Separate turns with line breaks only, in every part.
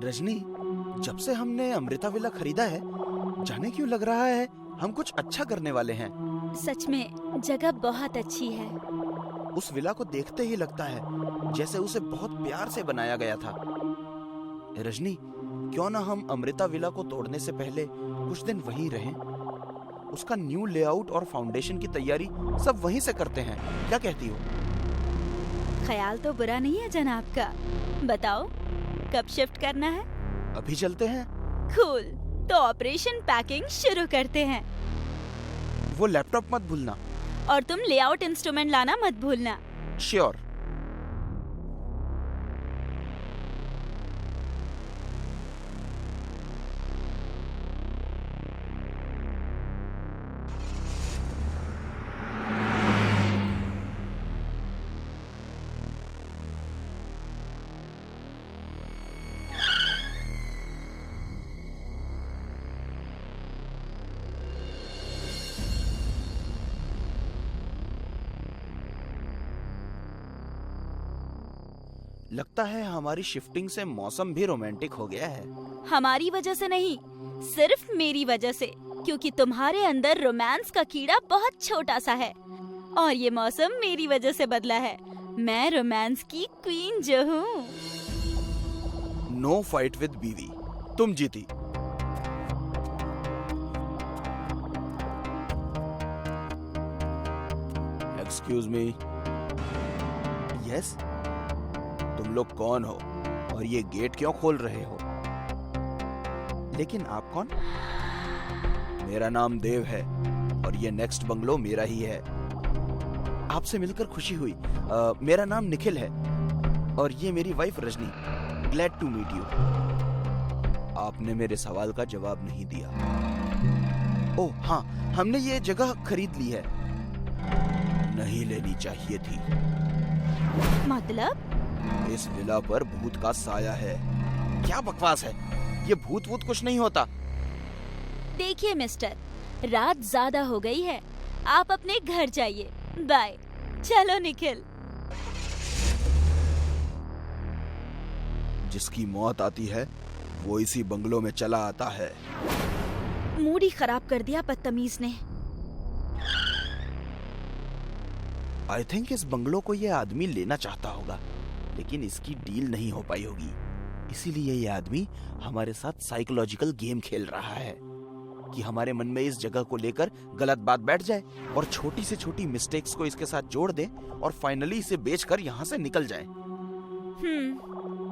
रजनी, जब से हमने अमृता विला खरीदा है, जाने क्यों लग रहा है हम कुछ अच्छा करने वाले हैं।
सच में जगह बहुत अच्छी है।
उस विला को देखते ही लगता है जैसे उसे बहुत प्यार से बनाया गया था। रजनी, क्यों ना हम अमृता विला को तोड़ने से पहले कुछ दिन वहीं रहें? उसका न्यू लेआउट और फाउंडेशन की तैयारी सब वहीं से करते हैं। क्या कहती हो?
ख्याल तो बुरा नहीं है जनाब का। बताओ कब शिफ्ट करना है?
अभी चलते हैं।
कूल, तो ऑपरेशन पैकिंग शुरू करते हैं।
वो लैपटॉप मत भूलना।
और तुम लेआउट इंस्ट्रूमेंट लाना मत भूलना।
श्योर। लगता है हमारी शिफ्टिंग से मौसम भी रोमांटिक हो गया है।
हमारी वजह से नहीं, सिर्फ मेरी वजह से, क्योंकि तुम्हारे अंदर रोमांस का कीड़ा बहुत छोटा सा है और ये मौसम मेरी वजह से बदला है। मैं रोमांस की क्वीन जो हूँ।
नो फाइट विद बीवी, तुम जीती। Excuse me. यस, तुम लोग कौन हो और ये गेट क्यों खोल रहे हो? लेकिन आप कौन? मेरा नाम देव है और ये नेक्स्ट बंगलो मेरा ही है। आपसे मिलकर खुशी हुई। मेरा नाम निखिल है और ये मेरी wife Rajni. Glad to meet you. आपने मेरे सवाल का जवाब नहीं दिया। ओह हाँ, हमने ये जगह खरीद ली है। नहीं लेनी चाहिए थी।
मतलब?
इस विला पर भूत का साया है। क्या बकवास है, ये भूत वूत कुछ नहीं होता।
देखिए मिस्टर, रात ज्यादा हो गई है, आप अपने घर जाइए। बाय। चलो निखिल।
जिसकी मौत आती है वो इसी बंगलों में चला आता है।
मूड ही खराब कर दिया बदतमीज ने।
आई थिंक इस बंगलों को ये आदमी लेना चाहता होगा, लेकिन इसकी डील नहीं हो पाई होगी। इसीलिए ये आदमी हमारे साथ साइकोलॉजिकल गेम खेल रहा है कि हमारे मन में इस जगह को लेकर गलत बात बैठ जाए और छोटी से छोटी मिस्टेक्स को इसके साथ जोड़ दे और फाइनली इसे बेचकर यहाँ से निकल जाए।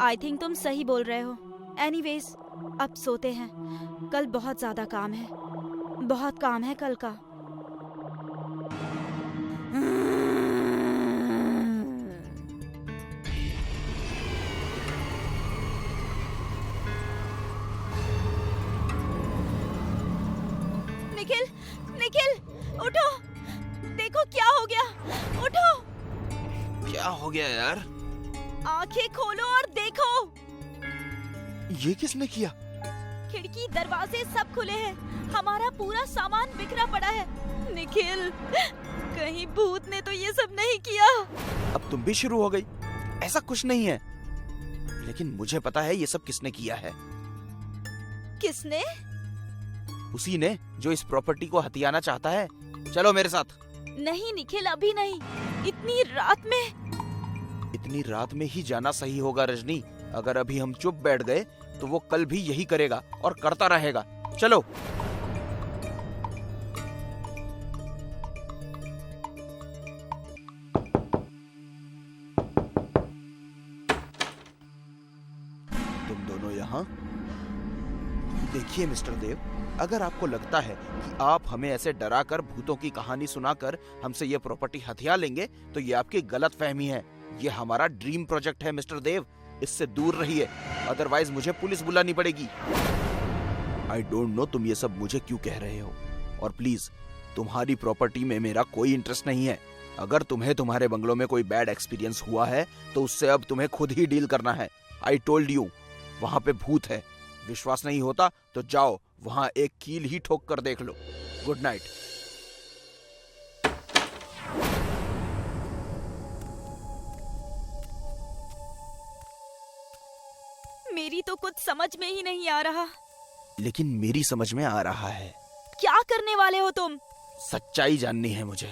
आई थिंक तुम सही बोल रहे हो। एनीवेज, अब सोते हैं। कल बहुत ज्यादा काम है, बहुत काम है कल का। निखिल, निखिल, उठो। देखो क्या हो गया। उठो।
क्या हो गया यार?
आंखें खोलो और देखो।
ये किसने किया?
खिड़की दरवाजे सब खुले हैं। हमारा पूरा सामान बिखरा पड़ा है। निखिल, कहीं भूत ने तो ये सब नहीं किया?
अब तुम भी शुरू हो गई। ऐसा कुछ नहीं है, लेकिन मुझे पता है ये सब किसने किया है।
किसने?
उसी ने जो इस प्रॉपर्टी को हथियाना चाहता है। चलो मेरे साथ।
नहीं निखिल, अभी नहीं। इतनी रात में?
इतनी रात में ही जाना सही होगा रजनी। अगर अभी हम चुप बैठ गए तो वो कल भी यही करेगा और करता रहेगा। चलो। तुम दोनों यहाँ। देखिए मिस्टर देव, अगर आपको लगता है कि आप हमें ऐसे डराकर भूतों की कहानी सुनाकर हमसे ये प्रॉपर्टी हथिया लेंगे तो ये आपकी गलत फहमी है। ये हमारा ड्रीम प्रोजेक्ट है मिस्टर देव, इससे दूर रहिए, अदरवाइज मुझे पुलिस बुलानी पड़ेगी। आई डोंट नो तुम ये सब मुझे क्यों कह रहे हो, और प्लीज तुम्हारी प्रॉपर्टी में मेरा कोई इंटरेस्ट नहीं है। अगर तुम्हें तुम्हारे बंगलों में कोई बैड एक्सपीरियंस हुआ है तो उससे अब तुम्हें खुद ही डील करना है। आई टोल्ड यू, वहां पे भूत है। विश्वास नहीं होता तो जाओ वहां एक कील ही ठोक कर देख लो। Good night.
मेरी तो कुछ समझ में ही नहीं आ रहा।
लेकिन मेरी समझ में आ रहा है।
क्या करने वाले हो तुम?
सच्चाई जाननी है मुझे।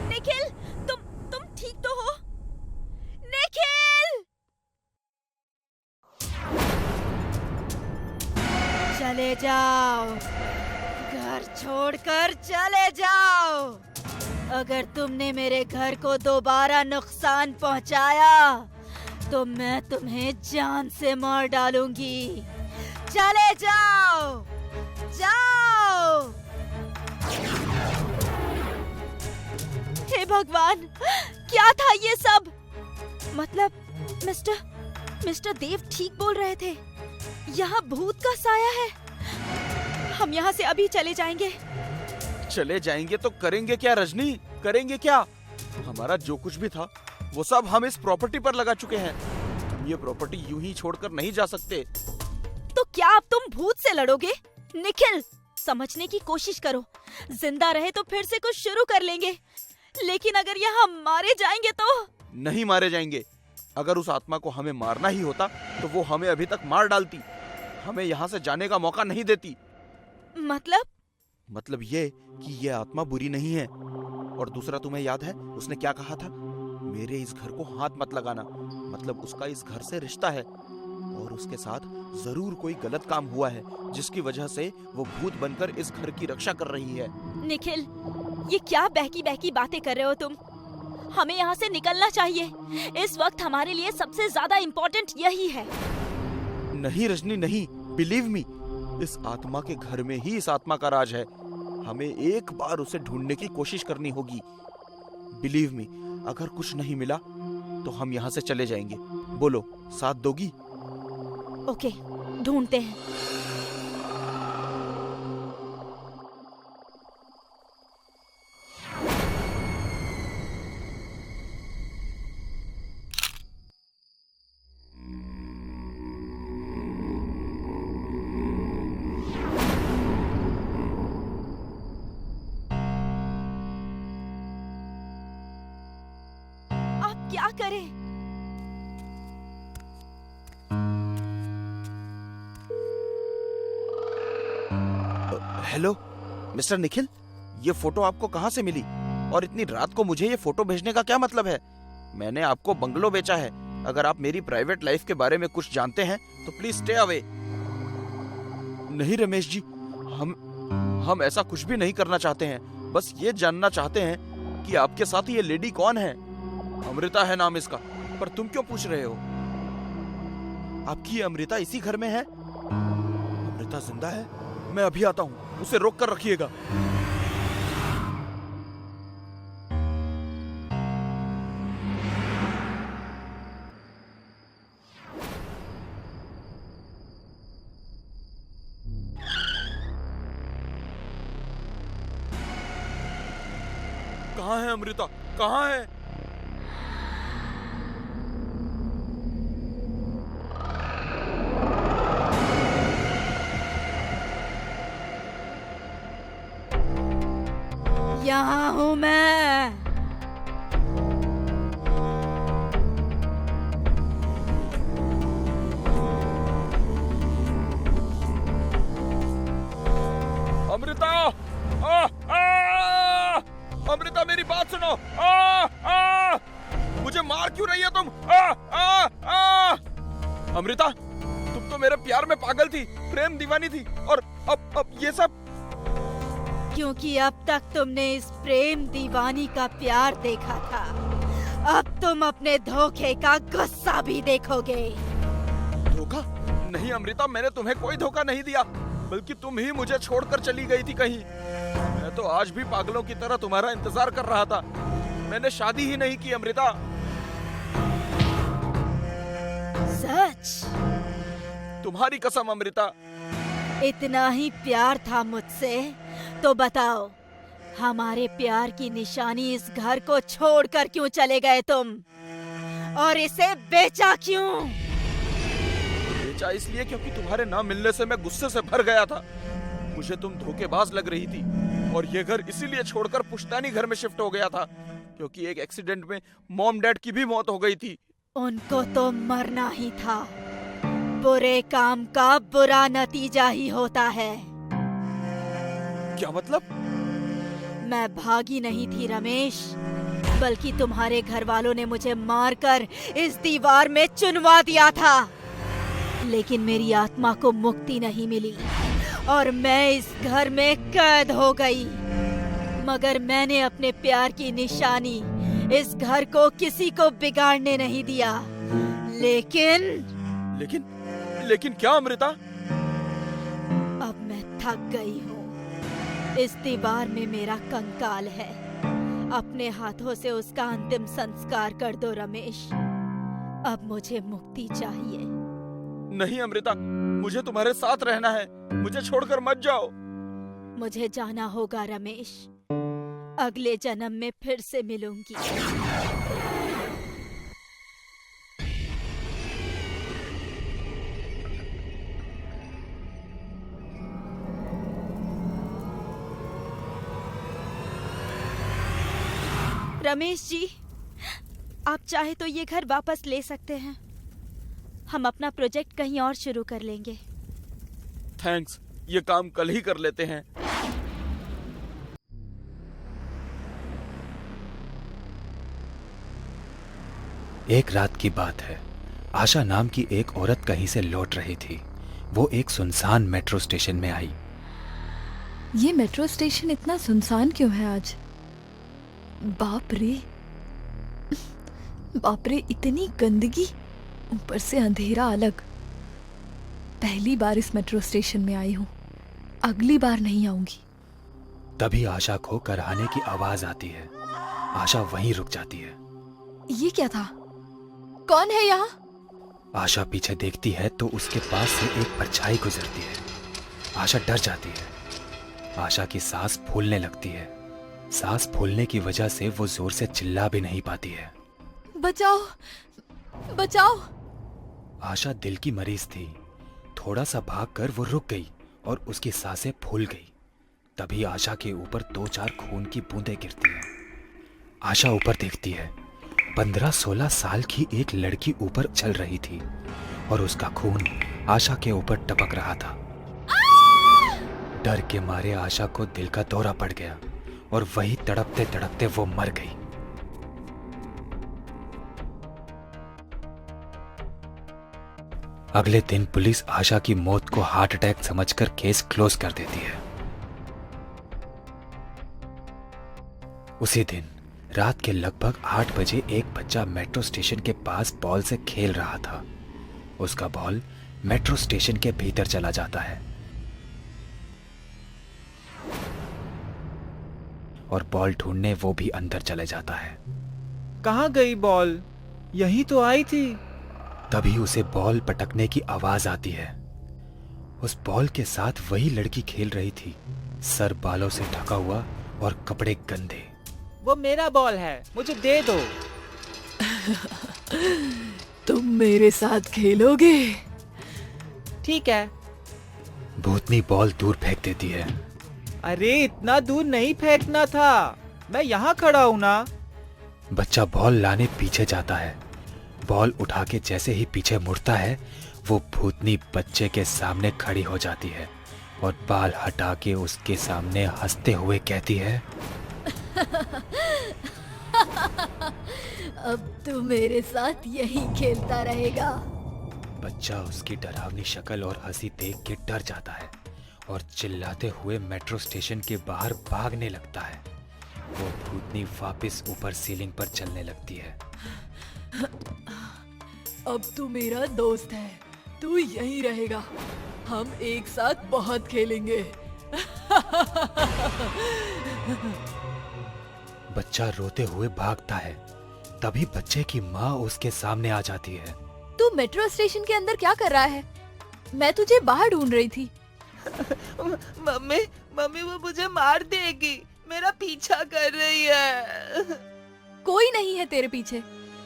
निखिल, तुम ठीक तो हो? निखिल! चले जाओ, घर छोड़कर चले जाओ। अगर तुमने मेरे घर को दोबारा नुकसान पहुंचाया तो मैं तुम्हें जान से मार डालूंगी। चले जाओ, जाओ। हे भगवान, क्या था ये सब? मतलब मिस्टर देव ठीक बोल रहे थे। यहाँ भूत का साया है। हम यहाँ से अभी चले जाएंगे।
चले जाएंगे तो करेंगे क्या रजनी? करेंगे क्या? हमारा जो कुछ भी था वो सब हम इस प्रॉपर्टी पर लगा चुके हैं। हम ये प्रॉपर्टी यूं ही छोड़कर नहीं जा सकते।
तो क्या अब तुम भूत से लड़ोगे? निखिल, समझने की कोशिश करो। जिंदा रहे तो फिर से कुछ शुरू कर लेंगे, लेकिन अगर यहाँ मारे जाएंगे तो? नहीं
मारे जाएंगे। अगर उस आत्मा को हमें मारना ही होता तो वो हमें अभी तक मार डालती, हमें यहाँ से जाने का मौका नहीं देती। मतलब ये कि ये आत्मा बुरी नहीं है। और दूसरा, तुम्हें याद है उसने क्या कहा था? मेरे इस घर को हाथ मत लगाना। मतलब उसका इस घर से रिश्ता है और उसके साथ जरूर कोई गलत काम हुआ है जिसकी वजह से वो भूत बनकर इस घर की रक्षा कर रही है।
निखिल, ये क्या बहकी बहकी बातें कर रहे हो तुम? हमें यहाँ से निकलना चाहिए। इस वक्त हमारे लिए सबसे ज्यादा इम्पोर्टेंट यही है।
नहीं रजनी, नहीं। बिलीव मी, इस आत्मा के घर में ही इस आत्मा का राज है। हमें एक बार उसे ढूंढने की कोशिश करनी होगी। बिलीव मी, अगर कुछ नहीं मिला तो हम यहाँ से चले जाएंगे। बोलो, साथ दोगी?
ओके, ढूंढते हैं। क्या करें?
हेलो मिस्टर निखिल, ये फोटो आपको कहाँ से मिली? और इतनी रात को मुझे ये फोटो भेजने का क्या मतलब है? मैंने आपको बंगलो बेचा है। अगर आप मेरी प्राइवेट लाइफ के बारे में कुछ जानते हैं तो प्लीज स्टे अवे। नहीं रमेश जी, हम ऐसा कुछ भी नहीं करना चाहते हैं। बस ये जानना चाहते हैं कि आपके साथ ये लेडी कौन है। अमृता है नाम इसका। पर तुम क्यों पूछ रहे हो? आपकी अमृता इसी घर में है? अमृता जिंदा है? मैं अभी आता हूँ, उसे रोक कर रखिएगा। कहाँ है अमृता? कहाँ है?
यहाँ हूँ मैं।
अमृता! अमृता, मेरी बात सुनो। मुझे मार क्यों रही है तुम? अमृता, तुम तो मेरे प्यार में पागल थी, प्रेम दीवानी थी, और अब ये सब
क्योंकि अब तक तुमने इस प्रेम दीवानी का प्यार देखा था, अब तुम अपने धोखे का गुस्सा भी देखोगे।
धोखा? नहीं अमृता, मैंने तुम्हें कोई धोखा नहीं दिया, बल्कि तुम ही मुझे छोड़कर चली गई थी कहीं। मैं तो आज भी पागलों की तरह तुम्हारा इंतजार कर रहा था। मैंने शादी ही नहीं की अमृता।
सच?
तुम्हारी कसम अमृता।
इतना ही प्यार था मुझसे तो बताओ, हमारे प्यार की निशानी इस घर को छोड़कर क्यों चले गए तुम? और इसे बेचा क्यों?
बेचा इसलिए क्योंकि तुम्हारे ना मिलने से मैं गुस्से से भर गया था। मुझे तुम धोखेबाज लग रही थी। और ये घर इसीलिए छोड़कर पुश्तैनी घर में शिफ्ट हो गया था क्योंकि एक एक्सीडेंट में मॉम डैड की भी मौत हो गई थी।
उनको तो मरना ही था। बुरे काम का बुरा नतीजा ही होता है।
क्या मतलब?
मैं भागी नहीं थी रमेश, बल्कि तुम्हारे घर वालों ने मुझे मारकर इस दीवार में चुनवा दिया था। लेकिन मेरी आत्मा को मुक्ति नहीं मिली और मैं इस घर में कैद हो गई। मगर मैंने अपने प्यार की निशानी इस घर को किसी को बिगाड़ने नहीं दिया।
लेकिन क्या अमृता?
अब मैं थक गई हूँ। इस दीवार में मेरा कंकाल है। अपने हाथों से उसका अंतिम संस्कार कर दो रमेश। अब मुझे मुक्ति चाहिए।
नहीं अमृता, मुझे तुम्हारे साथ रहना है। मुझे छोड़कर मत जाओ।
मुझे जाना होगा रमेश। अगले जन्म में फिर से मिलूंगी। रमेश जी, आप चाहे तो ये घर वापस ले सकते हैं। हम अपना प्रोजेक्ट कहीं और शुरू कर लेंगे।
थैंक्स, ये काम कल ही कर लेते हैं।
एक रात की बात है। आशा नाम की एक औरत कहीं से लौट रही थी। वो एक सुनसान मेट्रो स्टेशन में आई।
ये मेट्रो स्टेशन इतना सुनसान क्यों है आज? बाप रे, बाप रे, इतनी गंदगी, ऊपर से अंधेरा अलग। पहली बार इस मेट्रो स्टेशन में आई हूँ, अगली बार नहीं आऊंगी।
तभी आशा को कराहने की आवाज आती है। आशा वहीं रुक जाती है।
ये क्या था? कौन है यहाँ?
आशा पीछे देखती है तो उसके पास से एक परछाई गुजरती है। आशा डर जाती है। आशा की सांस फूलने लगती है। सांस फूलने की वजह से वो जोर से चिल्ला भी नहीं पाती है।
बचाओ, बचाओ!
आशा दिल की मरीज थी। थोड़ा सा भागकर वो रुक गई और उसकी सांसें फूल गई। तभी आशा के ऊपर 2-4 खून की बूंदें गिरती हैं। आशा ऊपर देखती है। 15-16 साल की एक लड़की ऊपर चल रही थी और उसका खून आशा के ऊपर टपक रहा था। डर के मारे आशा को दिल का दौरा पड़ गया और वही तड़पते तड़पते वो मर गई। अगले दिन पुलिस आशा की मौत को हार्ट अटैक समझकर केस क्लोज कर देती है। उसी दिन रात के लगभग 8 बजे एक बच्चा मेट्रो स्टेशन के पास बॉल से खेल रहा था। उसका बॉल मेट्रो स्टेशन के भीतर चला जाता है और बॉल ढूंढने वो भी अंदर चले जाता है।
कहाँ गई बॉल? यहीं तो आई थी।
तभी उसे बॉल पटकने की आवाज आती है। उस बॉल के साथ वही लड़की खेल रही थी, सर बालों से ढका हुआ और कपड़े गंदे।
वो मेरा बॉल है, मुझे दे दो।
तुम मेरे साथ खेलोगे?
ठीक है।
भूतनी बॉल दूर फेंक देती है।
अरे इतना दूर नहीं फेंकना था, मैं यहाँ खड़ा हूँ ना।
बच्चा बॉल लाने पीछे जाता है। बॉल उठा के जैसे ही पीछे मुड़ता है, वो भूतनी बच्चे के सामने खड़ी हो जाती है और बाल हटा के उसके सामने हंसते हुए कहती है,
अब तू मेरे साथ यही खेलता रहेगा।
बच्चा उसकी डरावनी शक्ल और हंसी देख के डर जाता है और चिल्लाते हुए मेट्रो स्टेशन के बाहर भागने लगता है। वो भूतनी वापस ऊपर सीलिंग पर चलने लगती है।
अब तू मेरा दोस्त है, तू यहीं रहेगा। हम एक साथ बहुत खेलेंगे।
बच्चा रोते हुए भागता है। तभी बच्चे की माँ उसके सामने आ जाती है।
तू मेट्रो स्टेशन के अंदर क्या कर रहा है? मैं तुझे बाहर ढूंढ रही थी।
मम्मी वो मुझे मार देगी, मेरा पीछा कर रही है।
कोई नहीं है तेरे पीछे।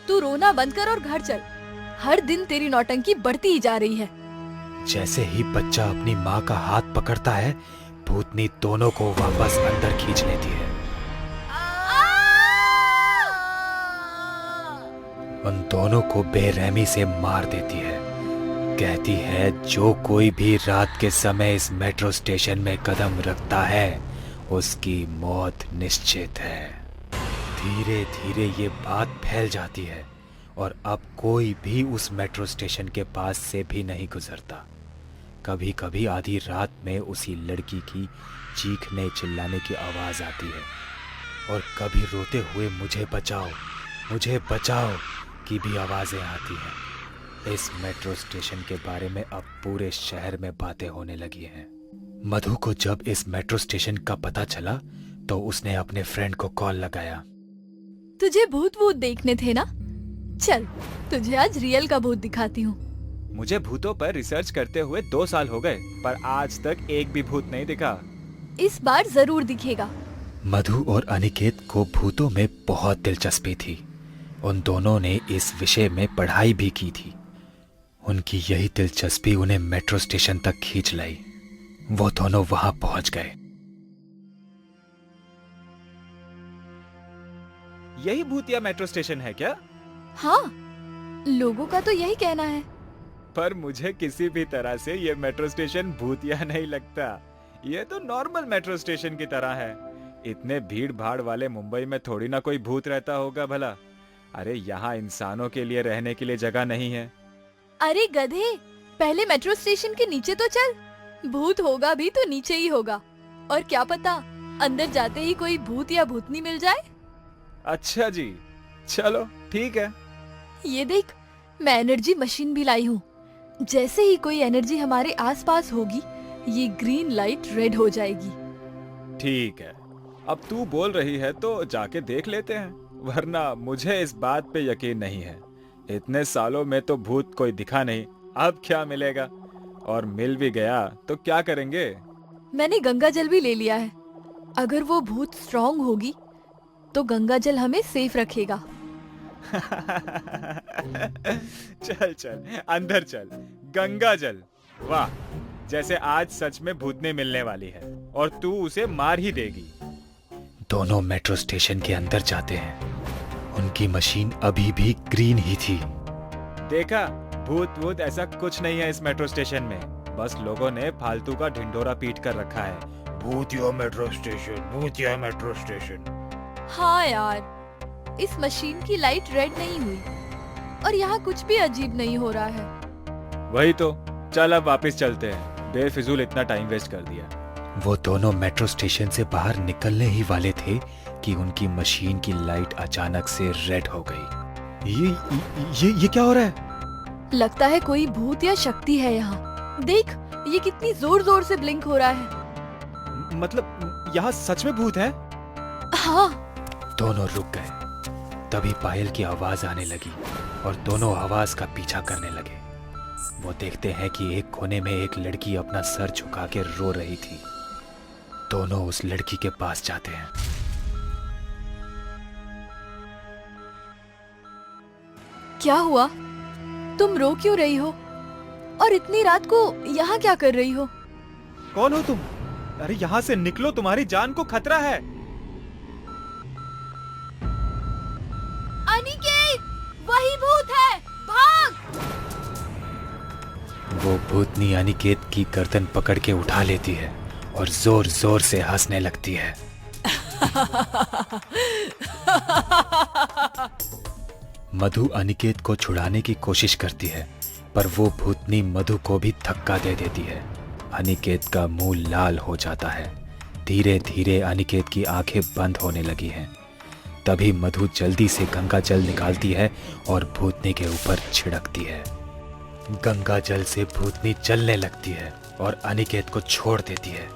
तू रोना बंद कर और घर चल। हर दिन तेरी नौटंकी बढ़ती ही जा रही है।
जैसे ही बच्चा अपनी माँ का हाथ पकड़ता है, भूतनी दोनों को वापस अंदर खींच लेती है। उन दोनों को बेरहमी से मार देती है। कहती है जो कोई भी रात के समय इस मेट्रो स्टेशन में कदम रखता है उसकी मौत निश्चित है। धीरे धीरे ये बात फैल जाती है और अब कोई भी उस मेट्रो स्टेशन के पास से भी नहीं गुजरता। कभी कभी आधी रात में उसी लड़की की चीखने चिल्लाने की आवाज आती है और कभी रोते हुए मुझे बचाओ की भी आवाजें आती हैं। इस मेट्रो स्टेशन के बारे में अब पूरे शहर में बातें होने लगी हैं। मधु को जब इस मेट्रो स्टेशन का पता चला तो उसने अपने फ्रेंड को कॉल लगाया।
तुझे भूत वूत देखने थे ना? चल तुझे आज रियल का भूत दिखाती हूँ।
मुझे भूतों पर रिसर्च करते हुए 2 साल हो गए, पर आज तक एक भी भूत नहीं दिखा।
इस बार जरूर दिखेगा।
मधु और अनिकेत को भूतों में बहुत दिलचस्पी थी। उन दोनों ने इस विषय में पढ़ाई भी की थी। उनकी यही दिलचस्पी उन्हें मेट्रो स्टेशन तक खींच लाई। वो दोनों वहां पहुंच गए।
यही भूतिया मेट्रो स्टेशन है क्या?
हाँ, लोगों का तो यही कहना है।
पर मुझे किसी भी तरह से ये मेट्रो स्टेशन भूतिया नहीं लगता। ये तो नॉर्मल मेट्रो स्टेशन की तरह है। इतने भीड़ भाड़ वाले मुंबई में थोड़ी ना कोई भूत रहता होगा भला। अरे यहाँ इंसानों के लिए रहने के लिए जगह नहीं है।
अरे गधे, पहले मेट्रो स्टेशन के नीचे तो चल। भूत होगा भी तो नीचे ही होगा, और क्या पता अंदर जाते ही कोई भूत या भूतनी मिल जाए।
अच्छा जी, चलो ठीक है।
ये देख, मैं एनर्जी मशीन भी लाई हूँ। जैसे ही कोई एनर्जी हमारे आसपास होगी, ये ग्रीन लाइट रेड हो जाएगी।
ठीक है, अब तू बोल रही है तो जाके देख लेते हैं, वरना मुझे इस बात पे यकीन नहीं है। इतने सालों में तो भूत कोई दिखा नहीं, अब क्या मिलेगा? और मिल भी गया तो क्या करेंगे?
मैंने गंगा जल भी ले लिया है। अगर वो भूत स्ट्रांग होगी तो गंगा जल हमें सेफ रखेगा।
चल चल अंदर चल। गंगा जल, वाह, जैसे आज सच में भूतनी मिलने वाली है और तू उसे मार ही देगी।
दोनों मेट्रो स्टेशन के अंदर जाते हैं। उनकी मशीन अभी भी ग्रीन ही थी।
देखा, भूत वूत ऐसा कुछ नहीं है इस मेट्रो स्टेशन में। बस लोगों ने फालतू का ढिंढोरा पीट कर रखा है। भूतिया मेट्रो स्टेशन, भूतिया मेट्रो स्टेशन।
हाँ यार, इस मशीन की लाइट रेड नहीं हुई और यहाँ कुछ भी अजीब नहीं हो रहा है।
वही तो, चल अब वापस चलते हैं। बेफिजूल इतना टाइम वेस्ट कर दिया।
वो दोनों मेट्रो स्टेशन से बाहर निकलने ही वाले थे कि उनकी मशीन की लाइट अचानक से रेड हो गई।
ये क्या हो रहा है?
लगता है कोई भूत या शक्ति है यहाँ। देख, ये कितनी जोर जोर से ब्लिंक हो रहा है।
मतलब यहाँ सच में भूत है?
हाँ।
दोनों रुक गए। तभी पायल की आवाज आने लगी और दोनों आवाज का पीछा करने लगे। वो देखते हैं कि एक कोने में एक लड़की अपना सर झुका के रो रही थी। दोनों उस लड़की के पास जाते हैं।
क्या हुआ? तुम रो क्यों रही हो? और इतनी रात को यहाँ क्या कर रही हो?
कौन हो तुम? अरे यहाँ से निकलो, तुम्हारी जान को खतरा है।
अनिकेत, वही भूत है, भाग!
वो भूतनी अनिकेत की गर्दन पकड़ के उठा लेती है और जोर जोर से हंसने लगती है। मधु अनिकेत को छुड़ाने की कोशिश करती है, पर वो भूतनी मधु को भी धक्का दे देती है। अनिकेत का मुंह लाल हो जाता है। धीरे धीरे अनिकेत की आंखें बंद होने लगी हैं। तभी मधु जल्दी से गंगा जल निकालती है और भूतनी के ऊपर छिड़कती है। गंगा जल से भूतनी जलने लगती है और अनिकेत को छोड़ देती है।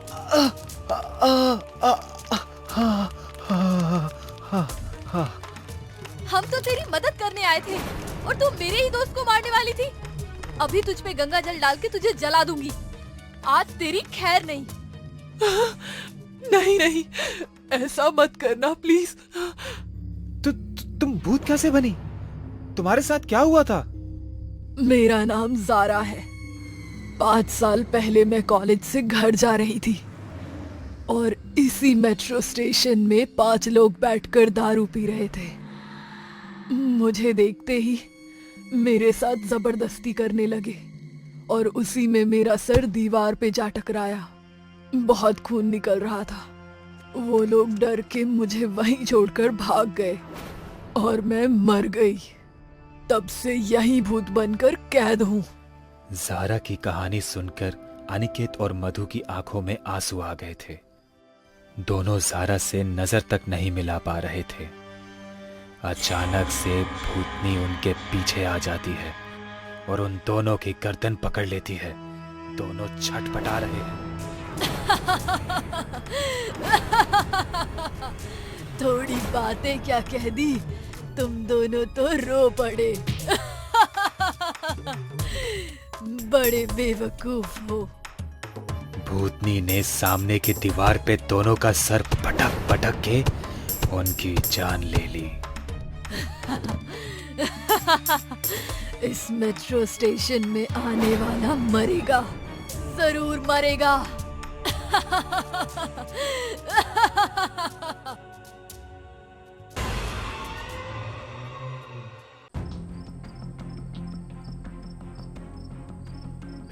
हम तो तेरी मदद करने आए थे और तू मेरे ही दोस्त को मारने वाली थी। अभी तुझ पे गंगा जल डाल के तुझे जला दूंगी। आज तेरी खैर नहीं।
नहीं नहीं, ऐसा मत करना प्लीज।
तुम भूत कैसे बनी? तुम्हारे साथ क्या हुआ था?
मेरा नाम ज़ारा है। 5 साल पहले मैं कॉलेज से घर जा रही थी। और इसी मेट्रो स्टेशन में 5 लोग बैठकर दारू पी रहे थे। मुझे देखते ही मेरे साथ जबरदस्ती करने लगे और उसी में मेरा सर दीवार पे जा टकराया। बहुत खून निकल रहा था। वो लोग डर के मुझे वहीं छोड़कर भाग गए और मैं मर गई। तब से यहीं भूत बनकर कैद हूँ।
ज़ारा की कहानी सुनकर अनिकेत और मधु की आंखों में आंसू आ गए थे। दोनों ज़ारा से नजर तक नहीं मिला पा रहे थे। अचानक से भूतनी उनके पीछे आ जाती है और उन दोनों की गर्दन पकड़ लेती है। दोनों छटपटा रहे हैं।
थोड़ी बातें क्या कह दी, तुम दोनों तो रो पड़े। बड़े बेवकूफ हो।
भूतनी ने सामने की दीवार पे दोनों का सर पटक पटक के उनकी जान ले ली।
इस मेट्रो स्टेशन में आने वाला मरेगा, जरूर मरेगा।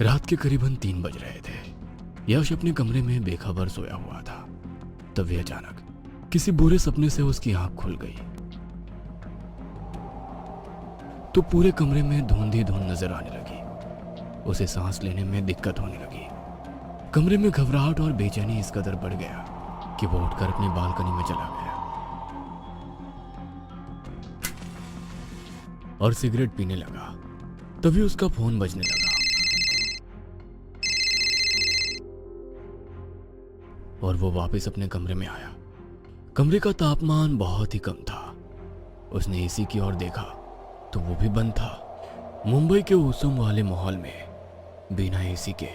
रात के करीबन 3 बज रहे थे। यश अपने कमरे में बेखबर सोया हुआ था। तभी अचानक किसी बुरे सपने से उसकी आंख खुल गई तो पूरे कमरे में धुंध ही धुंध नजर आने लगी। उसे सांस लेने में दिक्कत होने लगी। कमरे में घबराहट और बेचैनी इस कदर बढ़ गया कि वो उठकर अपनी बालकनी में चला गया और सिगरेट पीने लगा। तभी उसका फोन बजने लगा और वो वापस अपने कमरे में आया। कमरे का तापमान बहुत ही कम था। उसने एसी की ओर देखा तो वो भी बंद था। मुंबई के उसूम वाले माहौल में बिना एसी के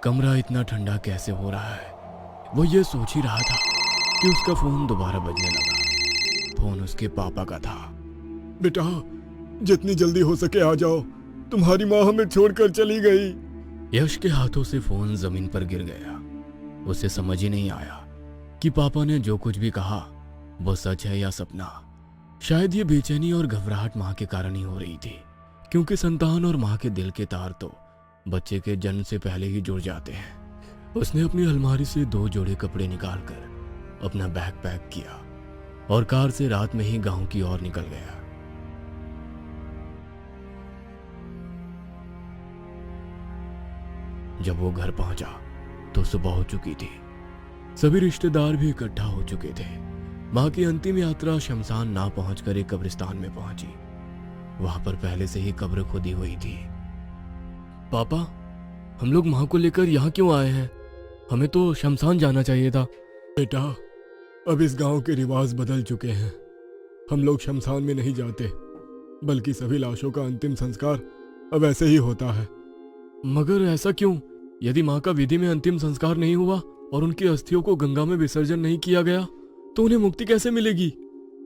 कमरा इतना ठंडा कैसे हो रहा है, वो ये सोच ही रहा था कि उसका फोन दोबारा बजने लगा। फोन उसके पापा का था।
बेटा, जितनी जल्दी हो सके आ जाओ, तुम्हारी माँ हमें छोड़कर चली गई।
यश के हाथों से फोन जमीन पर गिर गया। उसे समझ ही नहीं आया कि पापा ने जो कुछ भी कहा वो सच है या सपना। शायद ये बेचैनी और घबराहट माँ के कारण ही हो रही थी, क्योंकि संतान और माँ के दिल के तार तो बच्चे के जन्म से पहले ही जुड़ जाते हैं। उसने अपनी अलमारी से 2 जोड़े कपड़े निकालकर अपना बैग पैक किया और कार से रात में ही गांव की ओर निकल गया। जब वो घर पहुंचा तो सुबह हो चुकी थी। सभी रिश्तेदार भी इकट्ठा हो चुके थे। मां की अंतिम यात्रा शमशान ना पहुंचकर एक कब्रिस्तान में पहुंची। वहां पर पहले से ही कब्र खुदी हुई थी। पापा, हम लोग मां को लेकर यहाँ क्यों आए हैं? हमें तो शमशान जाना चाहिए था।
बेटा, अब इस गांव के रिवाज बदल चुके हैं। हम लोग शमशान में नहीं जाते, बल्कि सभी लाशों का अंतिम संस्कार अब ऐसे ही होता है।
मगर ऐसा क्यों? यदि माँ का विधि में अंतिम संस्कार नहीं हुआ और उनकी अस्थियों को गंगा में विसर्जन नहीं किया गया तो उन्हें मुक्ति कैसे मिलेगी?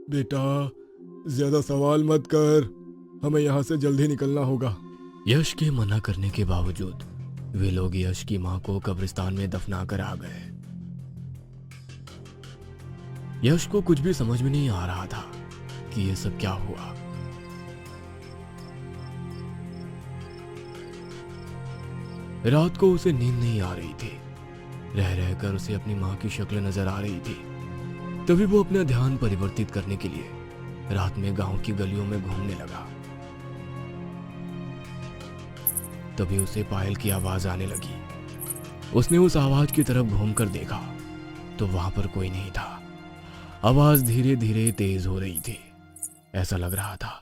बेटा, ज्यादा सवाल मत कर, हमें यहाँ से जल्दी निकलना होगा।
यश के मना करने के बावजूद वे लोग यश की माँ को कब्रिस्तान में दफना कर आ गए। यश को कुछ भी समझ में नहीं आ रहा था कि यह सब क्या हुआ। रात को उसे नींद नहीं आ रही थी। रह रहकर उसे अपनी माँ की शक्ल नजर आ रही थी। तभी वो अपना ध्यान परिवर्तित करने के लिए रात में गांव की गलियों में घूमने लगा। तभी उसे पायल की आवाज आने लगी। उसने उस आवाज की तरफ घूमकर देखा तो वहां पर कोई नहीं था। आवाज धीरे धीरे तेज हो रही थी। ऐसा लग रहा था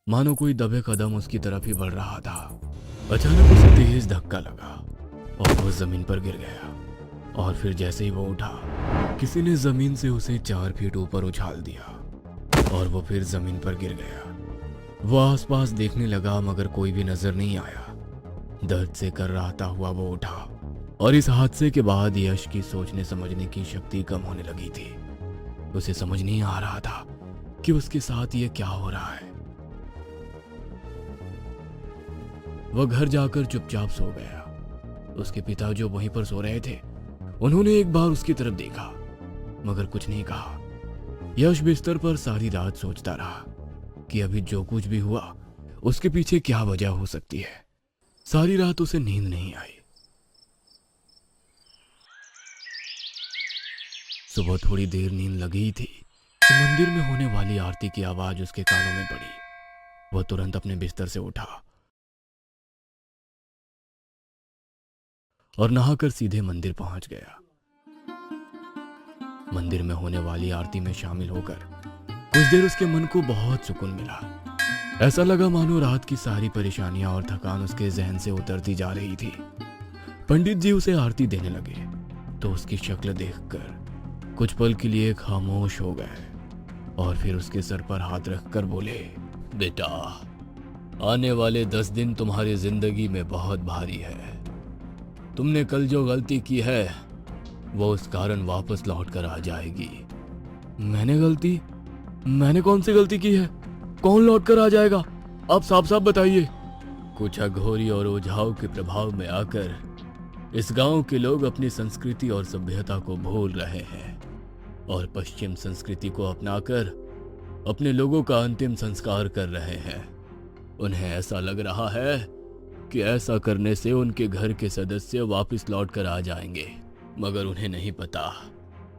मानो कोई दबे कदम उसकी तरफ ही बढ़ रहा था। अचानक उसे तेज धक्का लगा और वो जमीन पर गिर गया। और फिर जैसे ही वो उठा, किसी ने जमीन से उसे 4 फीट ऊपर उछाल दिया और वो फिर जमीन पर गिर गया। वो आसपास देखने लगा मगर कोई भी नजर नहीं आया। दर्द से कर्राता हुआ वो उठा और इस हादसे के बाद यश की सोचने समझने की शक्ति कम होने लगी थी। उसे समझ नहीं आ रहा था कि उसके साथ ये क्या हो रहा है। वह घर जाकर चुपचाप सो गया। उसके पिता जो वहीं पर सो रहे थे उन्होंने एक बार उसकी तरफ देखा मगर कुछ नहीं कहा। यश बिस्तर पर सारी रात सोचता रहा कि अभी जो कुछ भी हुआ उसके पीछे क्या वजह हो सकती है। सारी रात उसे नींद नहीं आई। सुबह थोड़ी देर नींद लगी ही थी कि मंदिर में होने वाली आरती की आवाज उसके कानों में पड़ी। वह तुरंत अपने बिस्तर से उठा और नहाकर सीधे मंदिर पहुंच गया। मंदिर में होने वाली आरती में शामिल होकर कुछ देर उसके मन को बहुत सुकून मिला। ऐसा लगा मानो रात की सारी परेशानियां और थकान उसके जहन से उतरती जा रही थी। पंडित जी उसे आरती देने लगे तो उसकी शक्ल देखकर कुछ पल के लिए खामोश हो गए और फिर उसके सर पर हाथ रखकर बोले, बेटा, आने वाले 10 दिन तुम्हारी जिंदगी में बहुत भारी है। तुमने कल जो गलती की है वो उस कारण वापस लौट कर आ जाएगी। मैंने कौन सी गलती की है? कौन लौट कर आ जाएगा? आप साफ साफ बताइए।
कुछ अघोरी और ओझाओं के प्रभाव में आकर इस गांव के लोग अपनी संस्कृति और सभ्यता को भूल रहे हैं और पश्चिम संस्कृति को अपनाकर अपने लोगों का अंतिम संस्कार कर रहे हैं। उन्हें ऐसा लग रहा है कि ऐसा करने से उनके घर के सदस्य वापस लौट कर आ जाएंगे, मगर उन्हें नहीं पता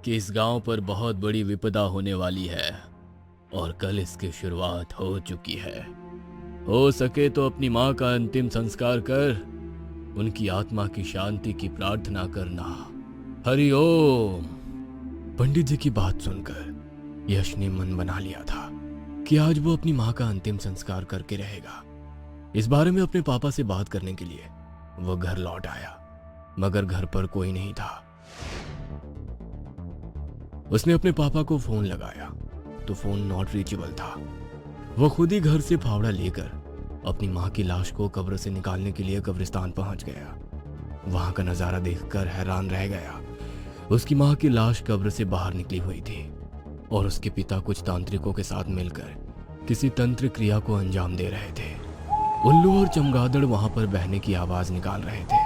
कि इस गांव पर बहुत बड़ी विपदा होने वाली है और कल इसकी शुरुआत हो चुकी है। हो सके तो अपनी मां का अंतिम संस्कार कर उनकी आत्मा की शांति की प्रार्थना करना। हरि ओम।
पंडित जी की बात सुनकर यश ने मन बना लिया था कि आज वो अपनी मां का अंतिम संस्कार करके रहेगा। इस बारे में अपने पापा से बात करने के लिए वो घर लौट आया, मगर घर पर कोई नहीं था। उसने अपने पापा को फोन लगाया तो फोन नॉट रीचेबल था। वो खुद ही घर से फावड़ा लेकर अपनी मां की लाश को कब्र से निकालने के लिए कब्रिस्तान पहुंच गया। वहां का नजारा देखकर हैरान रह गया। उसकी मां की लाश कब्र से बाहर निकली हुई थी और उसके पिता कुछ तांत्रिकों के साथ मिलकर किसी तंत्र क्रिया को अंजाम दे रहे थे। उल्लू और चमगादड़ वहां पर बहने की आवाज निकाल रहे थे।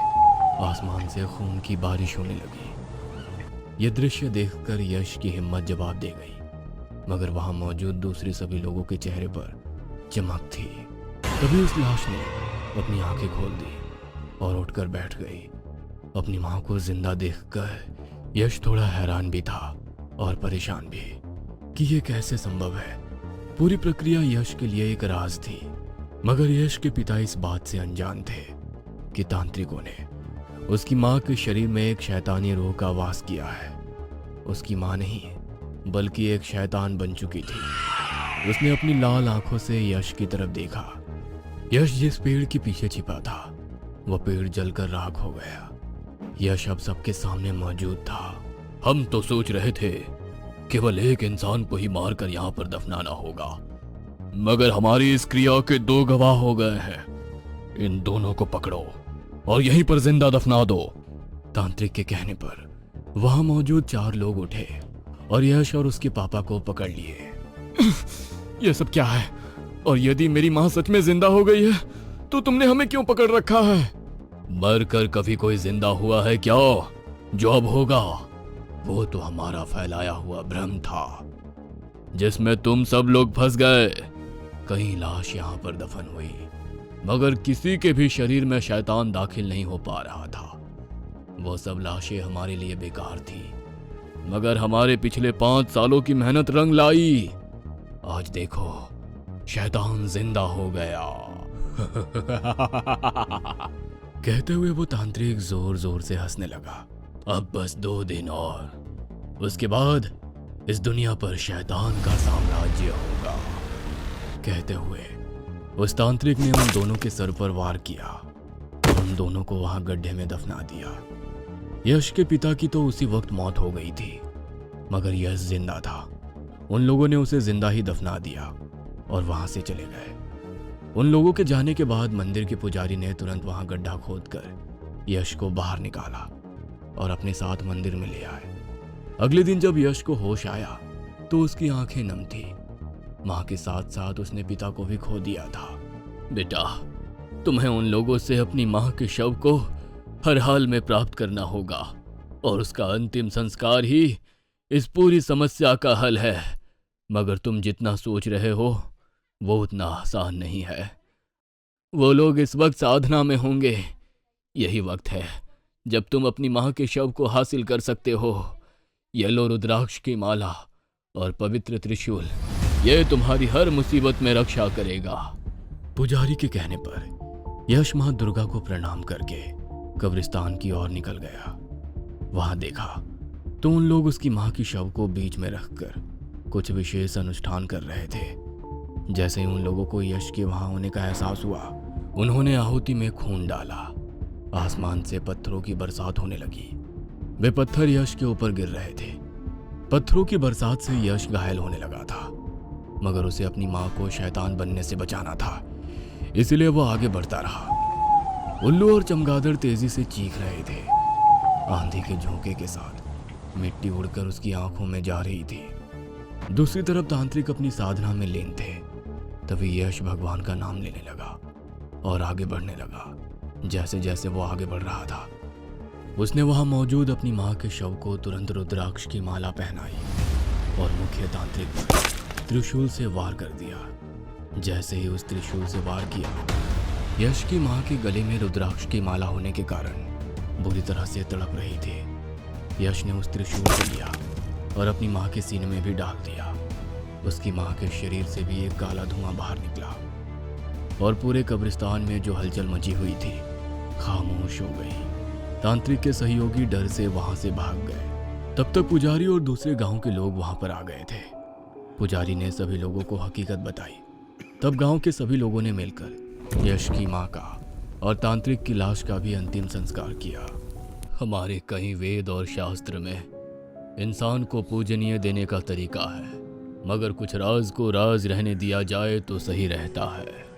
आसमान से खून की बारिश होने लगी। यह दृश्य देखकर यश की हिम्मत जवाब दे गई, मगर वहां मौजूद दूसरे सभी लोगों के चेहरे पर चमक थी। तभी उस लाश ने अपनी आंखें खोल दी और उठकर बैठ गई। अपनी मां को जिंदा देखकर यश थोड़ा हैरान भी था और परेशान भी कि यह कैसे संभव है। पूरी प्रक्रिया यश के लिए एक राज थी, मगर यश के पिता इस बात से अनजान थे कि तांत्रिकों ने उसकी मां के शरीर में एक शैतानी रूह का वास किया है। उसकी मां नहीं बल्कि एक शैतान बन चुकी थी। उसने अपनी लाल आंखों से यश की तरफ देखा। यश जिस पेड़ के पीछे छिपा था वह पेड़ जलकर राख हो गया। यश अब सबके सामने मौजूद था।
हम तो सोच रहे थे केवल एक इंसान को ही मारकर यहाँ पर दफनाना होगा, मगर हमारी इस क्रिया के 2 गवाह हो गए हैं। इन दोनों को पकड़ो और यहीं पर जिंदा दफना दो।
तांत्रिक के कहने पर वहां मौजूद 4 लोग उठे और यश और उसके पापा को पकड़ लिए।
यह सब क्या है? और यदि मेरी मां सच में जिंदा हो गई है तो तुमने हमें क्यों पकड़ रखा है? मरकर कभी कोई जिंदा हुआ है क्या? जो अब होगा वो तो हमारा फैलाया हुआ भ्रम था जिसमें तुम सब लोग फंस गए। कई लाश यहाँ पर दफन हुई, मगर किसी के भी शरीर में शैतान दाखिल नहीं हो पा रहा था। वो सब लाशें हमारे लिए बेकार थी, मगर हमारे पिछले 5 सालों की मेहनत रंग लाई। आज देखो, शैतान जिंदा हो गया।
कहते हुए वो तांत्रिक जोर जोर से हंसने लगा।
अब बस 2 दिन और उसके बाद इस दुनिया पर शैतान का साम्राज्य होगा।
कहते हुए उस तांत्रिक ने उन दोनों के सर पर वार किया। उन दोनों को वहां गड्ढे में दफना दिया। यश के पिता की तो उसी वक्त मौत हो गई थी, मगर यश जिंदा था। उन लोगों ने उसे जिंदा ही दफना दिया और वहां से चले गए। उन लोगों के जाने के बाद मंदिर के पुजारी ने तुरंत वहां गड्ढा खोदकर यश को बाहर निकाला और अपने साथ मंदिर में ले आए। अगले दिन जब यश को होश आया तो उसकी आंखें नम थी। मां के साथ साथ उसने पिता को भी खो दिया था।
बेटा, तुम्हें उन लोगों से अपनी मां के शव को हर हाल में प्राप्त करना होगा
और उसका अंतिम संस्कार ही इस पूरी समस्या का हल है। मगर तुम जितना सोच रहे हो वो उतना आसान नहीं है। वो लोग इस वक्त साधना में होंगे। यही वक्त है जब तुम अपनी मां के शव को हासिल कर सकते हो। येलो रुद्राक्ष की माला और पवित्र त्रिशूल, ये तुम्हारी हर मुसीबत में रक्षा करेगा। पुजारी के कहने पर यश मां दुर्गा को प्रणाम करके कब्रिस्तान की ओर निकल गया। वहां देखा तो उन लोग उसकी मां की शव को बीच में रखकर कुछ विशेष अनुष्ठान कर रहे थे। जैसे ही उन लोगों को यश के वहां होने का एहसास हुआ, उन्होंने आहुति में खून डाला। आसमान से पत्थरों की बरसात होने लगी। वे पत्थर यश के ऊपर गिर रहे थे। पत्थरों की बरसात से यश घायल होने लगा था, मगर उसे अपनी मां को शैतान बनने से बचाना था, इसलिए वो आगे बढ़ता रहा। उल्लू और चमगादड़ तेजी से चीख रहे थे। आंधी के झोंके के साथ मिट्टी उड़कर उसकी आंखों में जा रही थी। दूसरी तरफ तांत्रिक अपनी साधना में लीन थे। तभी यश भगवान का नाम लेने लगा और आगे बढ़ने लगा। जैसे जैसे वो आगे बढ़ रहा था, उसने वहां मौजूद अपनी मां के शव को तुरंत रुद्राक्ष की माला पहनाई और मुख्य तांत्रिक पर त्रिशूल से वार कर दिया। जैसे ही उस त्रिशूल से वार किया, यश की मां के गले में रुद्राक्ष की माला होने के कारण बुरी तरह से तड़प रही थी। यश ने उस त्रिशूल को लिया और अपनी मां के सीने में भी डाल दिया। उसकी मां के शरीर से भी एक काला धुआं बाहर निकला और पूरे कब्रिस्तान में जो हलचल मची हुई थी खामोश हो गई। तांत्रिक के सहयोगी डर से वहां से भाग गए। तब तक पुजारी और दूसरे गांव के लोग वहां पर आ गए थे। पुजारी ने सभी लोगों को हकीकत बताई। तब गांव के सभी लोगों ने मिलकर यश की मां का और तांत्रिक की लाश का भी अंतिम संस्कार किया। हमारे कई वेद और शास्त्र में इंसान को पूजनीय देने का तरीका है, मगर कुछ राज को राज रहने दिया जाए तो सही रहता है।